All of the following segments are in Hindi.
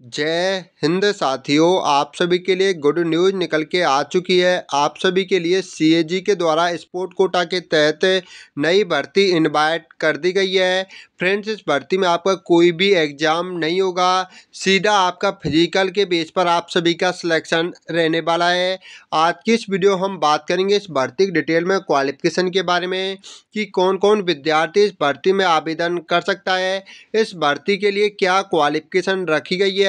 जय हिंद साथियों, आप सभी के लिए गुड न्यूज़ निकल के आ चुकी है। आप सभी के लिए सीएजी के द्वारा स्पोर्ट कोटा के तहत नई भर्ती इनवाइट कर दी गई है। फ्रेंड्स, इस भर्ती में आपका कोई भी एग्ज़ाम नहीं होगा, सीधा आपका फिजिकल के बेस पर आप सभी का सिलेक्शन रहने वाला है। आज की इस वीडियो हम बात करेंगे इस भर्ती की डिटेल में, क्वालिफिकेशन के बारे में कि कौन कौन विद्यार्थी इस भर्ती में आवेदन कर सकता है, इस भर्ती के लिए क्या क्वालिफिकेशन रखी गई है,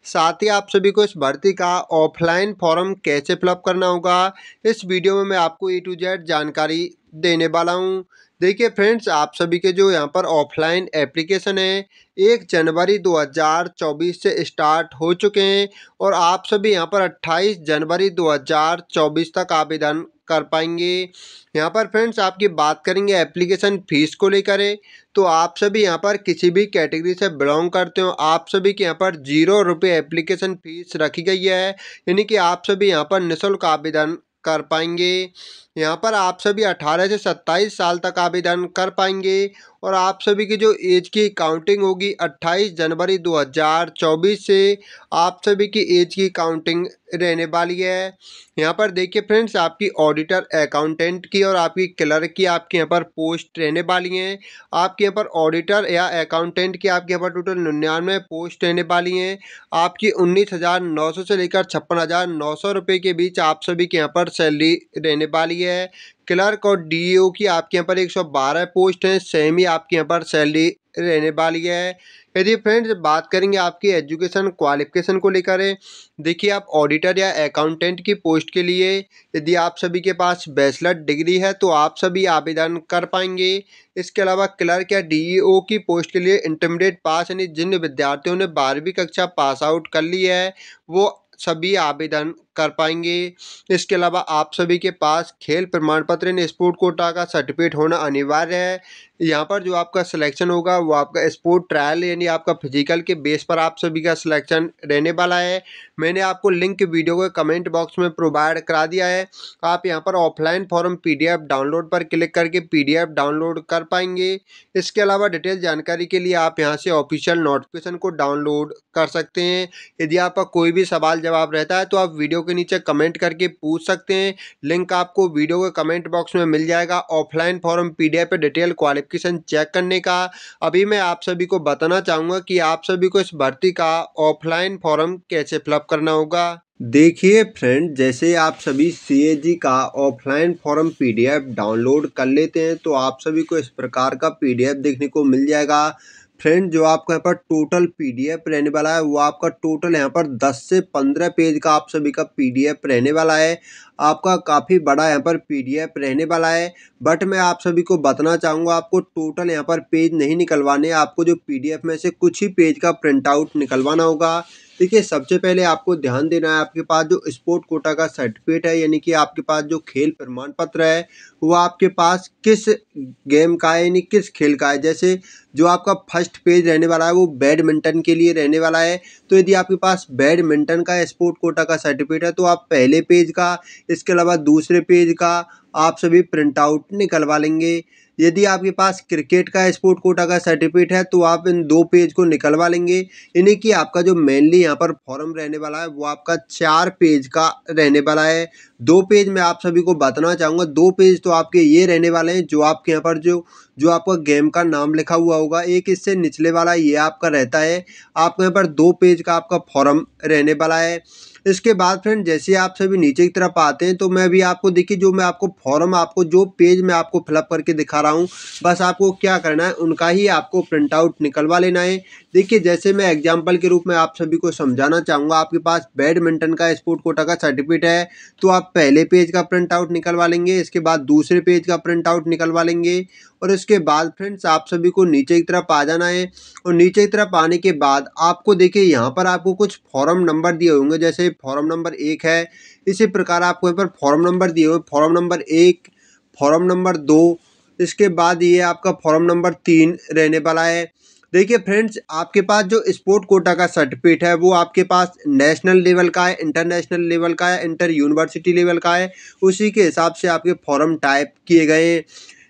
साथ ही आप सभी को इस भर्ती का ऑफलाइन फॉर्म कैसे फिलअप करना होगा। इस वीडियो में मैं आपको A to Z जानकारी देने वाला हूं। देखिए फ्रेंड्स, आप सभी के जो यहां पर ऑफलाइन एप्लीकेशन है 1 जनवरी 2024 से स्टार्ट हो चुके हैं और आप सभी यहां पर 28 जनवरी 2024 तक आवेदन कर पाएंगे। यहाँ पर फ्रेंड्स आपकी बात करेंगे एप्लीकेशन फ़ीस को लेकर है, तो आप सभी यहाँ पर किसी भी कैटेगरी से बिलोंग करते हो, आप सभी के यहाँ पर 0 रुपये एप्लीकेशन फ़ीस रखी गई है, यानी कि आप सभी यहाँ पर निःशुल्क आवेदन कर पाएंगे। यहाँ पर आप सभी 18 से 27 साल तक आवेदन कर पाएंगे और आप सभी की जो एज की काउंटिंग होगी 28 जनवरी 2024 से आप सभी की एज की काउंटिंग रहने वाली है। यहाँ पर देखिए फ्रेंड्स, आपकी ऑडिटर अकाउंटेंट की और आपकी क्लर्क की आपके यहाँ पर पोस्ट रहने वाली हैं। आपके यहाँ पर ऑडिटर या अकाउंटेंट की आपके यहाँ पर टोटल 99 पोस्ट रहने वाली हैं। आपकी 19,900 से लेकर 56,900 रुपये के बीच आप सभी के यहाँ पर सैलरी रहने वाली है। क्लर्क और डीईओ की आपके यहाँ पर 112 पोस्ट हैं, सेम ही आपके यहाँ पर सैलरी रहने वाली है। यदि फ्रेंड्स बात करेंगे आपकी एजुकेशन क्वालिफिकेशन को लेकर है, देखिए आप ऑडिटर या अकाउंटेंट की पोस्ट के लिए यदि आप सभी के पास बैचलर डिग्री है तो आप सभी आवेदन कर पाएंगे। इसके अलावा क्लर्क या डीईओ की पोस्ट के लिए इंटरमीडिएट पास, यानी जिन विद्यार्थियों ने 12वीं कक्षा पास आउट कर ली है वो सभी आवेदन कर पाएंगे। इसके अलावा आप सभी के पास खेल प्रमाण पत्र यानी स्पोर्ट कोटा का सर्टिफिकेट होना अनिवार्य है। यहाँ पर जो आपका सिलेक्शन होगा वो आपका स्पोर्ट ट्रायल यानी आपका फिजिकल के बेस पर आप सभी का सिलेक्शन रहने वाला है। मैंने आपको लिंक वीडियो को कमेंट बॉक्स में प्रोवाइड करा दिया है। आप यहाँ पर ऑफलाइन फॉर्म पीडीएफ डाउनलोड पर क्लिक करके पीडीएफ डाउनलोड कर पाएंगे। इसके अलावा डिटेल जानकारी के लिए आप यहाँ से ऑफिशियल नोटिफिकेशन को डाउनलोड कर सकते हैं। यदि आपका कोई भी सवाल जवाब रहता है तो आप वीडियो के नीचे कमेंट करके पूछ सकते हैं। लिंक आपको वीडियो के कमेंट बॉक्स में मिल जाएगा ऑफलाइन फॉर्म पीडीएफ पे डिटेल क्वालिफिकेशन चेक करने का। अभी मैं आप सभी को बताना चाहूँगा कि आप सभी को इस भर्ती का ऑफलाइन फॉर्म कैसे फिलअप करना होगा। देखिए फ्रेंड, जैसे आप सभी सीएजी का ऑफलाइन फॉर्म पीडीएफ डाउनलोड कर लेते हैं तो आप सभी को इस प्रकार का पीडीएफ देखने को मिल जाएगा। फ्रेंड, जो आपका यहाँ पर टोटल पीडीएफ रहने वाला है वो आपका टोटल यहाँ पर 10 से 15 पेज का आप सभी का पीडीएफ रहने वाला है। आपका काफ़ी बड़ा यहाँ पर पीडीएफ रहने वाला है, बट मैं आप सभी को बताना चाहूँगा आपको टोटल यहाँ पर पेज नहीं निकलवाने, आपको जो पीडीएफ में से कुछ ही पेज का प्रिंट आउट निकलवाना होगा। देखिए, सबसे पहले आपको ध्यान देना है आपके पास जो स्पोर्ट कोटा का सर्टिफिकेट है, यानी कि आपके पास जो खेल प्रमाण पत्र है वो आपके पास किस गेम का है, यानी किस खेल का है। जैसे जो आपका फर्स्ट पेज रहने वाला है वो बैडमिंटन के लिए रहने वाला है, तो यदि आपके पास बैडमिंटन का स्पोर्ट कोटा का सर्टिफिकेट है तो आप पहले पेज का, इसके अलावा दूसरे पेज का आप सभी प्रिंट आउट निकलवा लेंगे। यदि आपके पास क्रिकेट का स्पोर्ट कोटा का सर्टिफिकेट है तो आप इन 2 पेज को निकलवा लेंगे। यानी कि आपका जो मेनली यहाँ पर फॉर्म रहने वाला है वो आपका 4 पेज का रहने वाला है। 2 पेज मैं आप सभी को बताना चाहूँगा, 2 पेज तो आपके ये रहने वाले हैं जो आपके यहाँ पर जो आपका गेम का नाम लिखा हुआ होगा, एक इससे निचले वाला ये आपका रहता है। आपके यहाँ पर 2 पेज का आपका फॉर्म रहने वाला है। इसके बाद फ्रेंड, जैसे आप सभी नीचे की तरफ आते हैं तो मैं भी आपको देखिए जो मैं आपको फॉर्म आपको जो पेज में आपको फिलअप करके दिखा रहा हूँ, बस आपको क्या करना है उनका ही आपको प्रिंट आउट निकलवा लेना है। देखिए, जैसे मैं एग्जांपल के रूप में आप सभी को समझाना चाहूँगा, आपके पास बैडमिंटन का स्पोर्ट कोटा का सर्टिफिकेट है तो आप पहले पेज का प्रिंट आउट निकलवा लेंगे, इसके बाद दूसरे पेज का प्रिंट आउट निकलवा लेंगे और इसके बाद फ्रेंड्स आप सभी को नीचे की तरफ आ जाना है। और नीचे की तरफ आने के बाद आपको देखिए यहाँ पर आपको कुछ फॉर्म नंबर दिए होंगे, जैसे फॉर्म नंबर 1 है, इसी प्रकार आपको यहाँ पर फॉर्म नंबर दिए हुए, फॉर्म नंबर 1, फॉर्म नंबर 2, इसके बाद ये आपका फॉर्म नंबर 3 रहने वाला है। देखिए फ्रेंड्स, आपके पास जो स्पोर्ट कोटा का सर्टिफिकेट है वो आपके पास नेशनल लेवल का है, इंटरनेशनल लेवल का है, इंटर यूनिवर्सिटी लेवल का है, उसी के हिसाब से आपके फॉर्म टाइप किए गए हैं।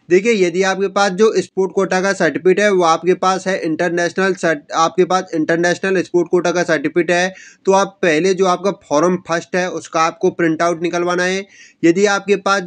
देखिए यदि आपके पास जो स्पोर्ट कोटा का सर्टिफिकेट है वो आपके पास है आपके पास इंटरनेशनल स्पोर्ट कोटा का सर्टिफिकेट है, तो आप पहले जो आपका फॉर्म फर्स्ट है उसका आपको प्रिंट आउट निकलवाना है। यदि आपके पास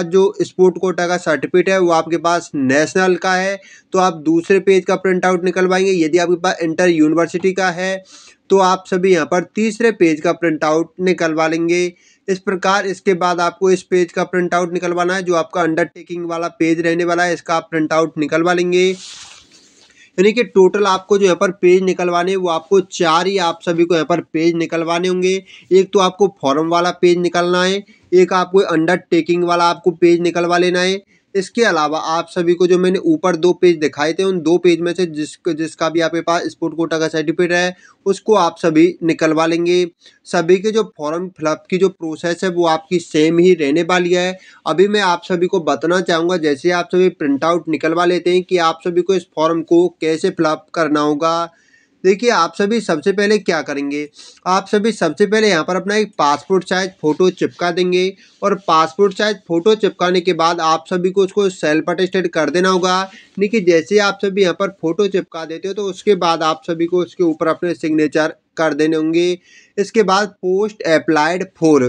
जो स्पोर्ट कोटा का सर्टिफिकेट है वो आपके पास नेशनल का है, तो आप दूसरे पेज का प्रिंट आउट निकलवाएंगे। यदि आपके पास इंटर यूनिवर्सिटी का है तो आप सभी यहाँ पर तीसरे पेज का प्रिंट आउट निकलवा लेंगे। इस प्रकार इसके बाद आपको इस पेज का प्रिंट आउट निकलवाना है, जो आपका अंडरटेकिंग वाला पेज रहने वाला है इसका आप प्रिंट आउट निकलवा लेंगे। यानी कि टोटल आपको जो यहाँ पर पेज निकलवाने वो आपको 4 ही आप सभी को यहाँ पर पेज निकलवाने होंगे। एक तो आपको फॉर्म वाला पेज निकलना है, एक आपको अंडरटेकिंग वाला आपको पेज निकलवा लेना है। इसके अलावा आप सभी को जो मैंने ऊपर 2 पेज दिखाए थे उन 2 पेज में से जिसका भी आपके पास स्पोर्ट कोटा का सर्टिफिकेट है उसको आप सभी निकलवा लेंगे। सभी के जो फॉर्म फिलअप की जो प्रोसेस है वो आपकी सेम ही रहने वाली है। अभी मैं आप सभी को बताना चाहूँगा, जैसे आप सभी प्रिंट आउट निकलवा लेते हैं, कि आप सभी को इस फॉर्म को कैसे फिलअप करना होगा। देखिए आप सभी सबसे पहले क्या करेंगे, आप सभी सबसे पहले यहाँ पर अपना एक पासपोर्ट साइज फ़ोटो चिपका देंगे, और पासपोर्ट साइज फ़ोटो चिपकाने के बाद आप सभी को उसको सेल्फ अटेस्टेड कर देना होगा। यानी कि जैसे आप सभी यहाँ पर फ़ोटो चिपका देते हो तो उसके बाद आप सभी को उसके ऊपर अपने सिग्नेचर कर देने होंगे। इसके बाद पोस्ट अप्लाइड फॉर,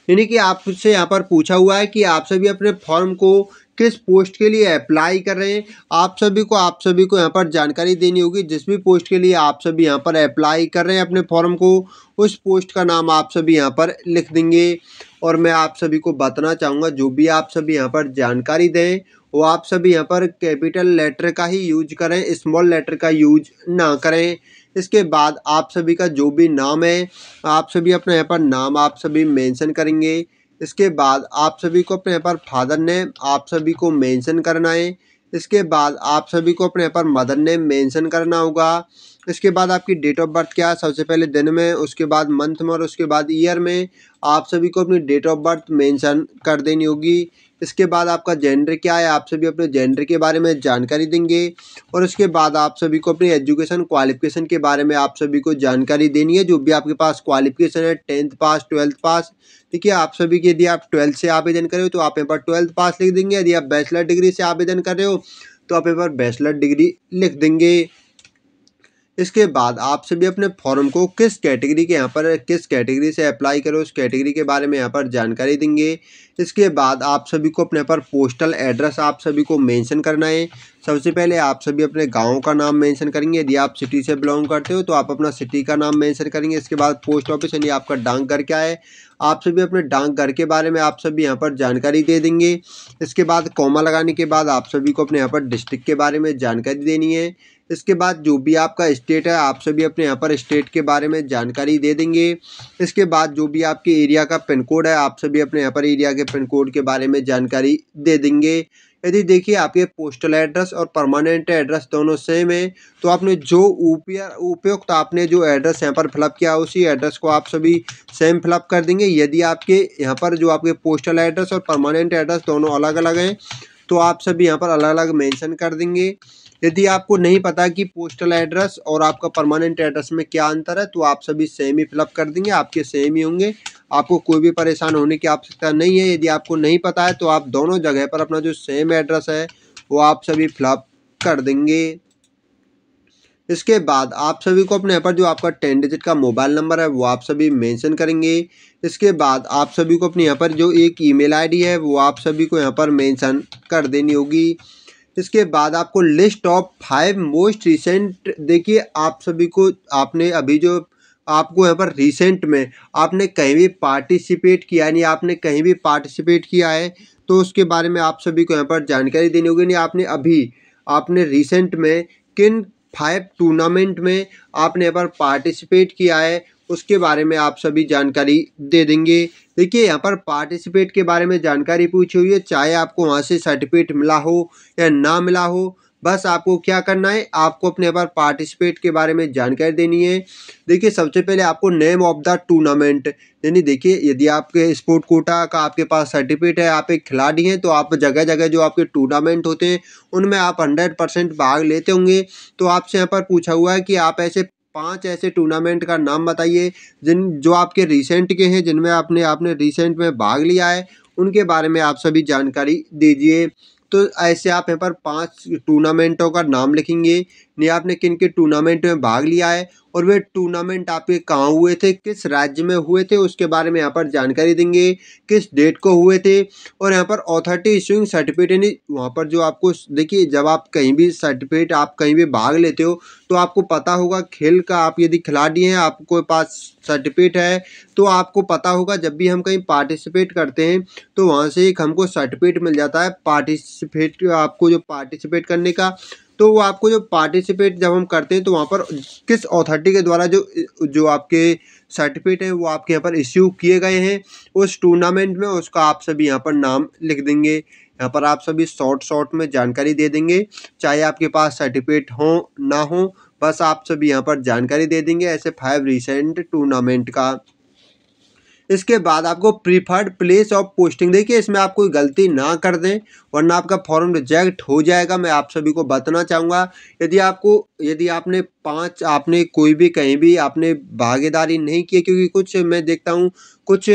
यानी कि आपसे यहाँ पर पूछा हुआ है कि आप सभी अपने फॉर्म को किस पोस्ट के लिए अप्लाई कर रहे हैं। आप सभी को यहाँ पर जानकारी देनी होगी। जिस भी पोस्ट के लिए आप सभी यहाँ पर अप्लाई कर रहे हैं अपने फॉर्म को, उस पोस्ट का नाम आप सभी यहाँ पर लिख देंगे। और मैं आप सभी को बताना चाहूँगा, जो भी आप सभी यहाँ पर जानकारी दें वो आप सभी यहाँ पर कैपिटल लेटर का ही यूज करें, स्मॉल लेटर का यूज ना करें। इसके बाद आप सभी का जो भी नाम है आप सभी अपने यहाँ पर नाम आप सभी मेंशन करेंगे। इसके बाद आप सभी को अपने यहाँ पर फादर नेम आप सभी को मेंशन करना है। इसके बाद आप सभी को अपने यहाँ पर मदर नेम मेंशन करना होगा। इसके बाद आपकी डेट ऑफ बर्थ क्या है, सबसे पहले दिन में, उसके बाद मंथ में और उसके बाद ईयर में आप सभी को अपनी डेट ऑफ बर्थ मेंशन कर देनी होगी। इसके बाद आपका जेंडर क्या है, आप सभी अपने जेंडर के बारे में जानकारी देंगे। और उसके बाद आप सभी को अपनी एजुकेशन क्वालिफिकेशन के बारे में आप सभी को जानकारी देनी है। जो भी आपके पास क्वालिफिकेशन है, 10th पास, 12th पास, देखिए आप सभी के, यदि आप 12th से आवेदन कर रहे हो तो आप यहाँ पर 12th पास लिख देंगे। यदि आप बैचलर डिग्री से आवेदन कर रहे हो तो आप यहाँ पर बैचलर डिग्री लिख देंगे। इसके बाद आप सभी अपने फॉर्म को किस कैटेगरी से अप्लाई करो उस कैटेगरी के बारे में यहाँ पर जानकारी देंगे। इसके बाद आप सभी को अपने पर पोस्टल एड्रेस आप सभी को मेंशन करना है। सबसे पहले आप सभी अपने गांव का नाम मेंशन करेंगे। यदि आप सिटी से बिलोंग करते हो तो आप अपना सिटी का नाम मेंशन करेंगे। इसके बाद पोस्ट ऑफिस यानी आपका डाकघर क्या है, आप सभी अपने डाकघर के बारे में आप सभी यहाँ पर जानकारी दे देंगे। इसके बाद कॉमा लगाने के बाद आप सभी को अपने यहाँ पर डिस्ट्रिक्ट के बारे में जानकारी देनी है। इसके बाद जो भी आपका स्टेट है आप सभी अपने यहाँ पर स्टेट के बारे में जानकारी दे देंगे। इसके बाद जो भी आपके एरिया का पिन कोड है आप सभी अपने यहाँ पर एरिया के पिन कोड के बारे में जानकारी दे देंगे। यदि देखिए आपके पोस्टल एड्रेस और परमानेंट एड्रेस दोनों सेम है तो आपने जो उपयुक्त आपने जो एड्रेस यहाँ पर फिलअप किया उसी एड्रेस को आप सभी सेम फिलअप कर देंगे। यदि आपके यहाँ पर जो आपके पोस्टल एड्रेस और परमानेंट एड्रेस दोनों अलग अलग हैं तो आप सभी यहाँ पर अलग अलग मेंशन कर देंगे। यदि आपको नहीं पता कि पोस्टल एड्रेस और आपका परमानेंट एड्रेस में क्या अंतर है तो आप सभी सेम ही फिलअप कर देंगे, आपके सेम ही होंगे, आपको कोई भी परेशान होने की आवश्यकता नहीं है। यदि आपको नहीं पता है तो आप दोनों जगह पर अपना जो सेम एड्रेस है वो आप सभी फिलअप कर देंगे। इसके बाद आप सभी को अपने यहाँ पर जो आपका 10 डिजिट का मोबाइल नंबर है वो आप सभी मेंशन करेंगे। इसके बाद आप सभी को अपने यहाँ पर जो एक ईमेल आईडी है वो आप सभी को यहाँ पर मेंशन कर देनी होगी। इसके बाद आपको लिस्ट ऑफ 5 मोस्ट रिसेंट, देखिए आप सभी को आपने अभी जो आपको यहाँ पर रिसेंट में आपने कहीं भी पार्टिसिपेट किया यानी आपने कहीं भी पार्टिसिपेट किया है तो उसके बारे में आप सभी को यहाँ पर जानकारी देनी होगी। नहीं आपने रिसेंट में किन 5 टूर्नामेंट में आपने यहाँ पर पार्टिसिपेट किया है उसके बारे में आप सभी जानकारी दे देंगे। देखिए यहाँ पर पार्टिसिपेट के बारे में जानकारी पूछी हुई है, चाहे आपको वहाँ से सर्टिफिकेट मिला हो या ना मिला हो, बस आपको क्या करना है, आपको अपने पर पार्टिसिपेट के बारे में जानकारी देनी है। देखिए सबसे पहले आपको नेम ऑफ द टूर्नामेंट, यानी देखिए यदि आपके स्पोर्ट कोटा का आपके पास सर्टिफिकेट है, आप एक खिलाड़ी हैं तो आप जगह जगह जो आपके टूर्नामेंट होते हैं उनमें आप 100% भाग लेते होंगे। तो आपसे यहाँ पर पूछा हुआ है कि आप ऐसे 5 ऐसे टूर्नामेंट का नाम बताइए जो आपके रिसेंट के हैं, जिनमें आपने रिसेंट में भाग लिया है, उनके बारे में आप सभी जानकारी दीजिए। तो ऐसे आप यहाँ पर 5 टूर्नामेंटों का नाम लिखेंगे, नहीं आपने किन के टूर्नामेंट में भाग लिया है और वे टूर्नामेंट आपके कहाँ हुए थे, किस राज्य में हुए थे, उसके बारे में यहाँ पर जानकारी देंगे, किस डेट को हुए थे। और यहाँ पर अथॉरिटी इशूइंग सर्टिफिकेट, यानी वहाँ पर जो आपको देखिए, जब आप कहीं भी सर्टिफिकेट, आप कहीं भी भाग लेते हो तो आपको पता होगा खेल का, आप यदि खिलाड़ी हैं, आपके पास सर्टिफिकेट है, तो आपको पता होगा जब भी हम कहीं पार्टिसिपेट करते हैं तो वहाँ से एक हमको सर्टिफिकेट मिल जाता है पार्टिसिपेट, आपको जो पार्टिसिपेट करने का। तो वो आपको जो पार्टिसिपेट जब हम करते हैं तो वहाँ पर किस अथॉरिटी के द्वारा जो जो आपके सर्टिफिकेट है वो आपके यहाँ पर इश्यू किए गए हैं उस टूर्नामेंट में, उसका आप सभी यहाँ पर नाम लिख देंगे। यहाँ पर आप सभी शॉर्ट में जानकारी दे देंगे, चाहे आपके पास सर्टिफिकेट हो ना हो, बस आप सभी यहाँ पर जानकारी दे देंगे ऐसे 5 रिसेंट टूर्नामेंट का। इसके बाद आपको प्रीफर्ड प्लेस ऑफ पोस्टिंग, देखिए इसमें आप कोई गलती ना कर दें वरना आपका फॉर्म रिजेक्ट हो जाएगा, मैं आप सभी को बताना चाहूँगा। यदि आपने कोई भी कहीं भी आपने भागीदारी नहीं की, क्योंकि कुछ मैं देखता हूँ कुछ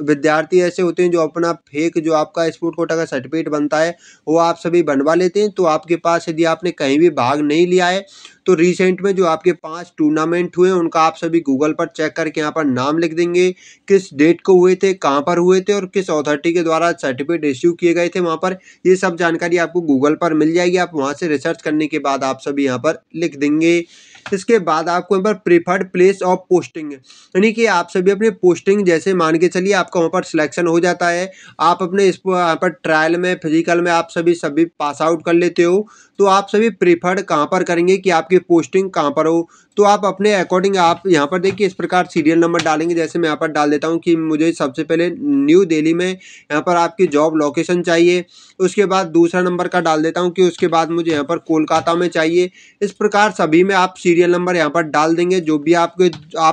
विद्यार्थी ऐसे होते हैं जो अपना फेक जो आपका स्पोर्ट कोटा का सर्टिफिकेट बनता है वो आप सभी बनवा लेते हैं। तो आपके पास यदि आपने कहीं भी भाग नहीं लिया है तो रिसेंट में जो आपके 5 टूर्नामेंट हुए उनका आप सभी गूगल पर चेक करके यहाँ पर नाम लिख देंगे, किस डेट को हुए थे, कहाँ पर हुए थे और किस अथॉरिटी के द्वारा सर्टिफिकेट इश्यू किए गए थे वहाँ पर। ये सब जानकारी आपको गूगल पर मिल जाएगी, आप वहाँ से रिसर्च करने के बाद आप सभी यहाँ पर लिख देंगे। इसके बाद आपको यहाँ पर प्रीफर्ड प्लेस ऑफ पोस्टिंग, यानी कि आप सभी अपनी पोस्टिंग, जैसे मान के चलिए आपका वहाँ पर सिलेक्शन हो जाता है, आप अपने इस यहाँ पर ट्रायल में, फिजिकल में आप सभी पास आउट कर लेते हो, तो आप सभी प्रीफर्ड कहाँ पर करेंगे कि आपकी पोस्टिंग कहाँ पर हो। तो आप अपने अकॉर्डिंग आप यहाँ पर देखिए इस प्रकार सीरियल नंबर डालेंगे, जैसे मैं यहाँ पर डाल देता हूँ कि मुझे सबसे पहले न्यू दिल्ली में यहाँ पर आपकी जॉब लोकेशन चाहिए, उसके बाद दूसरा नंबर का डाल देता हूँ कि उसके बाद मुझे यहाँ पर कोलकाता में चाहिए। इस प्रकार सभी में आप सीरियल नंबर यहाँ पर डाल देंगे, जो भी आप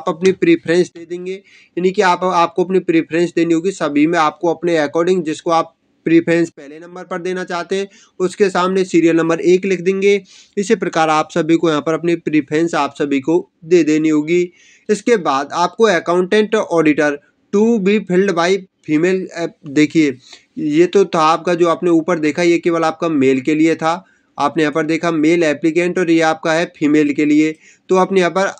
अपनी प्रेफरेंस दे देंगे, यानी कि आपको अपनी प्रेफरेंस देनी होगी सभी में, आपको अपने अकॉर्डिंग जिसको आप प्रीफरेंस पहले नंबर पर देना चाहते हैं उसके सामने सीरियल नंबर 1 लिख देंगे। इसी प्रकार आप सभी को यहाँ पर अपनी प्रीफरेंस आप सभी को दे देनी होगी। इसके बाद आपको accountant auditor to be filled by female, देखिए ये तो था आपका जो आपने ऊपर देखा, ये केवल आपका मेल के लिए था, आपने यहाँ पर देखा मेल एप्लीकेंट, और ये आपका है फीमेल के लिए। तो आपने यहाँ पर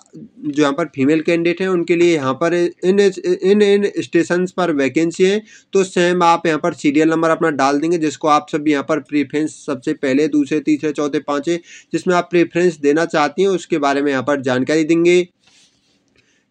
जो यहाँ पर फीमेल कैंडिडेट हैं उनके लिए यहाँ पर इन स्टेशंस पर वैकेंसी है, तो सेम आप यहाँ पर सीरियल नंबर अपना डाल देंगे, जिसको आप सब यहाँ पर प्रेफरेंस सबसे पहले, दूसरे, तीसरे, चौथे, पाँचवें जिसमें आप प्रेफरेंस देना चाहती हैं उसके बारे में यहाँ पर जानकारी देंगे।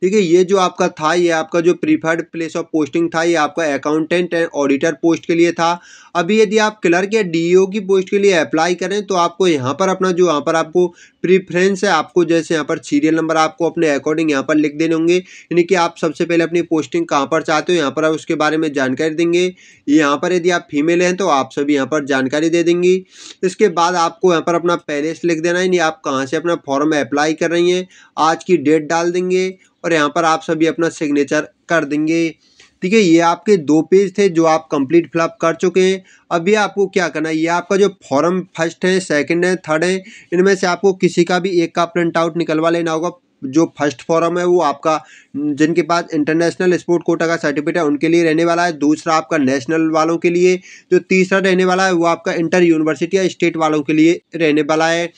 देखिए ये जो आपका था, ये आपका जो प्रीफर्ड प्लेस ऑफ पोस्टिंग था, ये आपका अकाउंटेंट एंड ऑडिटर पोस्ट के लिए था। अभी यदि आप क्लर्क या डीईओ की पोस्ट के लिए अप्लाई करें तो आपको यहाँ पर अपना जो यहाँ पर आपको प्रीफ्रेंस है, आपको जैसे यहाँ पर सीरियल नंबर आपको अपने अकॉर्डिंग यहाँ पर लिख देने होंगे, यानी कि आप सबसे पहले अपनी पोस्टिंग कहाँ पर चाहते हो यहाँ पर आप उसके बारे में जानकारी देंगे। यहाँ पर यदि आप फीमेल हैं तो आप सभी यहाँ पर जानकारी दे देंगी। इसके बाद आपको यहाँ पर अपना पैलेस लिख देना है, यानी आप कहाँ से अपना फॉर्म अप्लाई कर रही हैं, आज की डेट डाल देंगे और यहाँ पर आप सभी अपना सिग्नेचर कर देंगे। ठीक है, ये आपके 2 पेज थे जो आप कंप्लीट फिलअप कर चुके हैं। अभी आपको क्या करना है, ये आपका जो फॉर्म फर्स्ट है, सेकंड है, थर्ड है, इनमें से आपको किसी का भी एक का प्रिंट आउट निकलवा लेना होगा। जो फर्स्ट फॉर्म है वो आपका जिनके पास इंटरनेशनल स्पोर्ट कोटा का सर्टिफिकेट है उनके लिए रहने वाला है, दूसरा आपका नेशनल वालों के लिए, जो तीसरा रहने वाला है वो आपका इंटर यूनिवर्सिटी या स्टेट वालों के लिए रहने वाला है।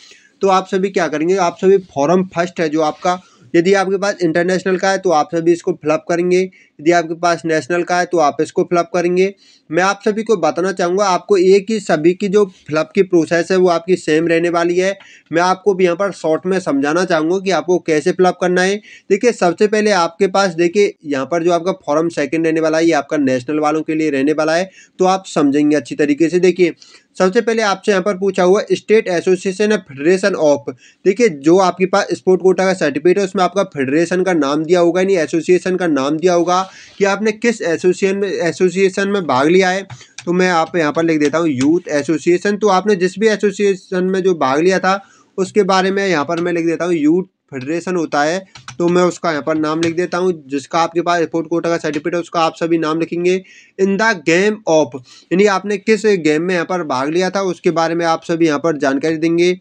तो आप सभी क्या करेंगे, आप सभी फॉर्म फर्स्ट है जो आपका, यदि आपके पास इंटरनेशनल का है तो आप सभी इसको फिलअप करेंगे, यदि आपके पास नेशनल का है तो आप इसको फिलअप करेंगे। मैं आप सभी को बताना चाहूँगा, आपको एक ही सभी की जो फिलअप की प्रोसेस है वो आपकी सेम रहने वाली है। मैं आपको भी यहाँ पर शॉर्ट में समझाना चाहूँगा कि आपको कैसे फिलअप करना है। देखिए सबसे पहले आपके पास, देखिए यहाँ पर जो आपका फॉर्म सेकंड रहने वाला है ये आपका नेशनल वालों के लिए रहने वाला है, तो आप समझेंगे अच्छी तरीके से। देखिए सबसे पहले आपसे यहाँ पर पूछा हुआ स्टेट एसोसिएशन या फेडरेशन ऑफ, देखिए जो आपके पास स्पोर्ट कोटा का सर्टिफिकेट है उसमें आपका फेडरेशन का नाम दिया होगा, यानी एसोसिएशन का नाम दिया होगा कि आपने किस एसोसिएशन में भाग लिया है। तो मैं आप यहाँ पर लिख देता हूँ यूथ एसोसिएशन, तो आपने जिस भी एसोसिएशन में जो भाग लिया था उसके बारे में यहाँ पर मैं लिख देता हूँ यूथ फेडरेशन होता है, तो मैं उसका यहाँ पर नाम लिख देता हूँ। जिसका आपके पास स्पोर्ट कोटा का सर्टिफिकेट है उसका आप सभी नाम लिखेंगे। इन द गेम ऑफ, यानी आपने किस गेम में यहाँ पर भाग लिया था उसके बारे में आप सभी यहाँ पर जानकारी देंगे।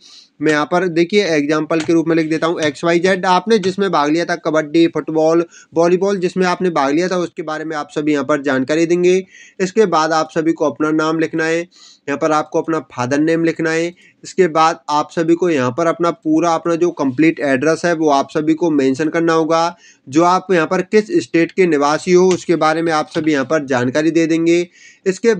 मैं यहाँ पर देखिए एग्जाम्पल के रूप में लिख देता हूँ XYZ, आपने जिसमें भाग लिया था, कबड्डी, फुटबॉल, वॉलीबॉल, जिसमें आपने भाग लिया था उसके बारे में आप सभी यहाँ पर जानकारी देंगे। इसके बाद आप सभी को अपना नाम लिखना है, यहाँ पर आपको अपना फादर नेम लिखना है। इसके बाद आप सभी को यहाँ पर अपना जो कंप्लीट एड्रेस है वो आप सभी को मेंशन करना होगा। जो आप यहाँ पर किस स्टेट के निवासी हो उसके बारे में आप सभी यहाँ पर जानकारी दे देंगे। इसके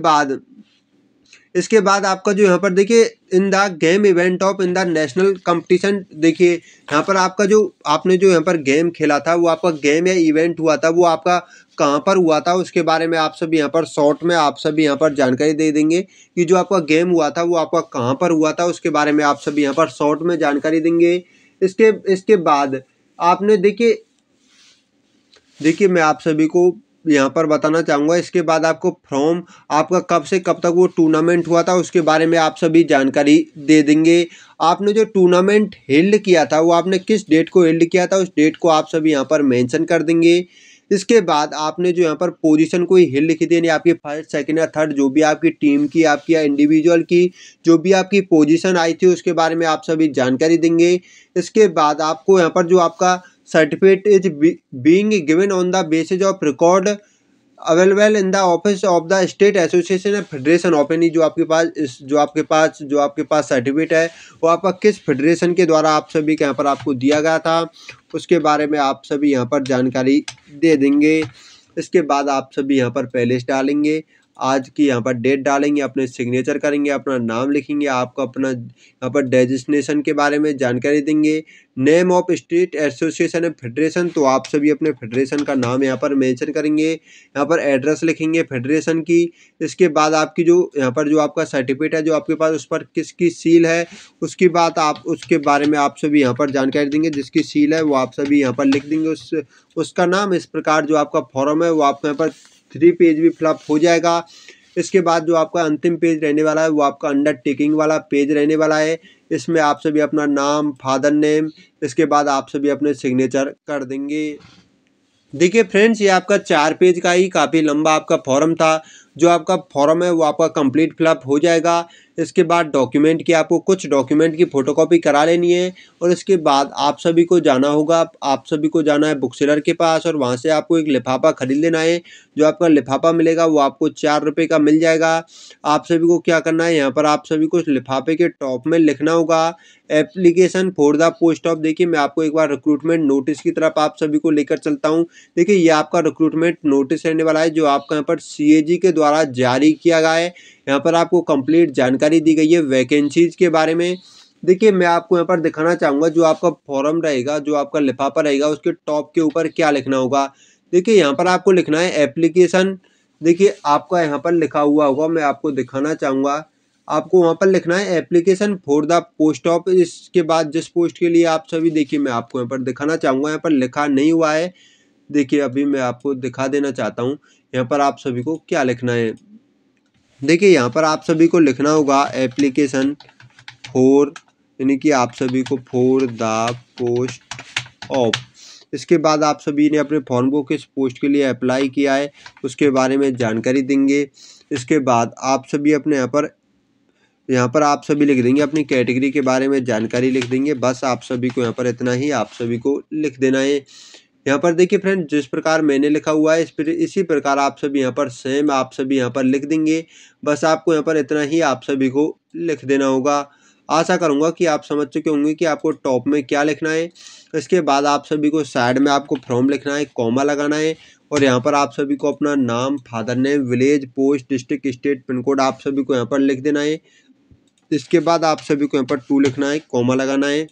बाद आपका जो यहाँ पर देखिए in the game event of in the national competition, देखिए यहाँ पर आपका जो आपने जो यहाँ पर गेम खेला था वो आपका गेम या इवेंट हुआ था वो आपका कहाँ पर हुआ था उसके बारे में आप सभी यहाँ पर शॉर्ट में आप सभी यहाँ पर जानकारी दे देंगे कि जो आपका गेम हुआ था वो आपका कहाँ पर हुआ था उसके बारे में आप सभी यहाँ पर शॉर्ट में जानकारी देंगे। इसके बाद आपने देखिए मैं आप सभी को यहाँ पर बताना चाहूँगा। इसके बाद आपको फ्रॉम आपका कब से कब तक वो टूर्नामेंट हुआ था उसके बारे में आप सभी जानकारी दे देंगे। आपने जो टूर्नामेंट हेल्ड किया था वो आपने किस डेट को हेल्ड किया था उस डेट को आप सभी यहाँ पर मेंशन कर देंगे। इसके बाद आपने जो यहाँ पर पोजीशन कोई हिल लिखी थी, यानी आपकी फर्स्ट, सेकंड या थर्ड, जो भी आपकी टीम की, आपकी या इंडिविजुअल की जो भी आपकी पोजीशन आई थी उसके बारे में आप सभी जानकारी देंगे। इसके बाद आपको यहाँ पर जो आपका certificate is being given on the basis of record available in the office of the state association and federation of, यानी जो आपके पास सर्टिफिकेट है वो आपका किस फेडरेशन के द्वारा आप सभी के यहाँ पर आपको दिया गया था उसके बारे में आप सभी यहाँ पर जानकारी दे देंगे। इसके बाद आप सभी यहाँ पर प्लेलिस्ट डालेंगे, आज की यहाँ पर डेट डालेंगे, अपने सिग्नेचर करेंगे, अपना नाम लिखेंगे, आपका अपना यहाँ पर डेजिग्नेशन के बारे में जानकारी देंगे। Name of state association and federation, तो आप सभी अपने फेडरेशन का नाम यहाँ पर मेंशन करेंगे, यहाँ पर एड्रेस लिखेंगे फेडरेशन की। इसके बाद आपकी जो यहाँ पर जो आपका सर्टिफिकेट है जो आपके पास उस पर किसकी सील है उसकी बात आप उसके बारे में आप सभी यहाँ पर जानकारी देंगे। जिसकी सील है वो आप सभी यहाँ पर लिख देंगे उसका नाम। इस प्रकार जो आपका फॉर्म है वो आपको यहाँ पर 3 पेज भी फिलअप हो जाएगा। इसके बाद जो आपका अंतिम पेज रहने वाला है वो आपका अंडरटेकिंग वाला पेज रहने वाला है। इसमें आप सभी अपना नाम, फादर नेम, इसके बाद आप सभी अपने सिग्नेचर कर देंगे। देखिए फ्रेंड्स, ये आपका 4 पेज का ही काफ़ी लंबा आपका फॉर्म था। जो आपका फॉर्म है वो आपका कंप्लीट फिलअप हो जाएगा। इसके बाद डॉक्यूमेंट की आपको कुछ डॉक्यूमेंट की फ़ोटोकॉपी करा लेनी है और इसके बाद आप सभी को जाना होगा, आप सभी को जाना है बुक सेलर के पास और वहाँ से आपको एक लिफाफा खरीद लेना है। जो आपका लिफाफा मिलेगा वो आपको 4 रुपये का मिल जाएगा। आप सभी को क्या करना है, यहाँ पर आप सभी को लिफाफे के टॉप में लिखना होगा application for the post of. देखिए मैं आपको एक बार रिक्रूटमेंट नोटिस की तरफ आप सभी को लेकर चलता हूँ। देखिए ये आपका रिक्रूटमेंट नोटिस रहने वाला है जो आपका यहाँ पर CAG के द्वारा जारी किया गया है। यहाँ पर आपको कंप्लीट जानकारी दी गई है वैकेंसीज के बारे में। देखिए मैं आपको यहाँ पर दिखाना चाहूँगा जो आपका फॉर्म रहेगा, जो आपका लिफाफा रहेगा उसके टॉप के ऊपर क्या लिखना होगा। देखिए यहाँ पर आपको लिखना है एप्लीकेशन। देखिए आपका यहाँ पर लिखा हुआ होगा, मैं आपको दिखाना चाहूँगा। आपको वहाँ पर लिखना है application for the post of. इसके बाद जिस पोस्ट के लिए आप सभी, देखिए मैं आपको यहाँ पर दिखाना चाहूँगा, यहाँ पर लिखा नहीं हुआ है। देखिए अभी मैं आपको दिखा देना चाहता हूँ यहाँ पर आप सभी को क्या लिखना है। देखिए यहाँ पर आप सभी को लिखना होगा एप्लीकेशन फॉर, यानी कि आप सभी को फॉर द पोस्ट ऑफ। इसके बाद आप सभी ने अपने फॉर्म को किस पोस्ट के लिए अप्लाई किया है उसके बारे में जानकारी देंगे। इसके बाद आप सभी अपने यहाँ पर आप सभी लिख देंगे अपनी कैटेगरी के बारे में जानकारी लिख देंगे। बस आप सभी को यहाँ पर इतना ही आप सभी को लिख देना है। यहाँ पर देखिए फ्रेंड, जिस प्रकार मैंने लिखा हुआ है इसी प्रकार आप सभी यहाँ पर सेम आप सभी यहाँ पर लिख देंगे। बस आपको यहाँ पर इतना ही आप सभी को लिख देना होगा। आशा करूँगा कि आप समझ चुके होंगे कि आपको टॉप में क्या लिखना है। इसके बाद आप सभी को साइड में आपको फ्रॉम लिखना है, कॉमा लगाना है और यहाँ पर आप सभी को अपना नाम, father name, village, post, district, state, pin code आप सभी को यहाँ पर लिख देना है। इसके बाद आप सभी को यहाँ पर 2 लिखना है, कॉमा लगाना है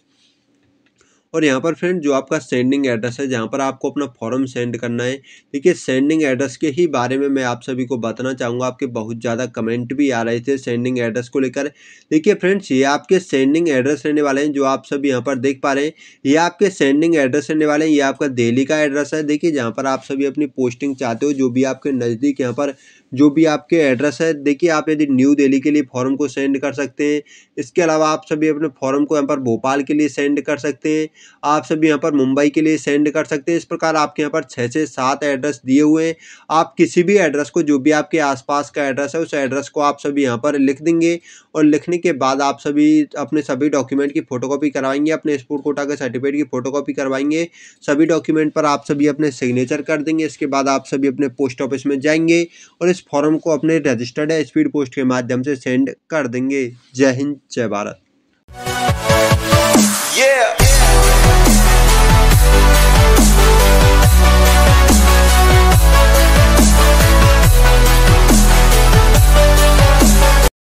और यहाँ पर फ्रेंड जो आपका सेंडिंग एड्रेस है जहाँ पर आपको अपना फॉर्म सेंड करना है। देखिए सेंडिंग एड्रेस के ही बारे में मैं आप सभी को बताना चाहूँगा। आपके बहुत ज़्यादा कमेंट भी आ रहे थे सेंडिंग एड्रेस को लेकर। देखिए फ्रेंड्स, ये आपके सेंडिंग एड्रेस रहने वाले हैं जो आप सभी यहाँ पर देख पा रहे हैं। ये आपके सेंडिंग एड्रेस रहने वाले हैं। ये आपका दिल्ली का एड्रेस है। देखिए जहाँ पर आप सभी अपनी पोस्टिंग चाहते हो, जो भी आपके नज़दीक यहाँ पर जो भी आपके एड्रेस है, देखिए आप यदि न्यू दिल्ली के लिए फॉर्म को सेंड कर सकते हैं। इसके अलावा आप सभी अपने फॉर्म को यहाँ पर भोपाल के लिए सेंड कर सकते हैं। आप सभी यहाँ पर मुंबई के लिए सेंड कर सकते हैं। इस प्रकार आपके यहाँ पर 6 से 7 एड्रेस दिए हुए हैं। आप किसी भी एड्रेस को, जो भी आपके आसपास का एड्रेस है, उस एड्रेस को आप सभी यहाँ पर लिख देंगे और लिखने के बाद आप सभी अपने सभी डॉक्यूमेंट की फोटोकॉपी करवाएंगे, अपने स्पोर्ट कोटा के सर्टिफिकेट की फोटोकॉपी करवाएंगे। सभी डॉक्यूमेंट पर आप सभी अपने सिग्नेचर कर देंगे। इसके बाद आप सभी अपने पोस्ट ऑफिस में जाएंगे और इस फॉर्म को अपने रजिस्टर्ड या स्पीड पोस्ट के माध्यम से सेंड कर देंगे। जय हिंद, जय भारत।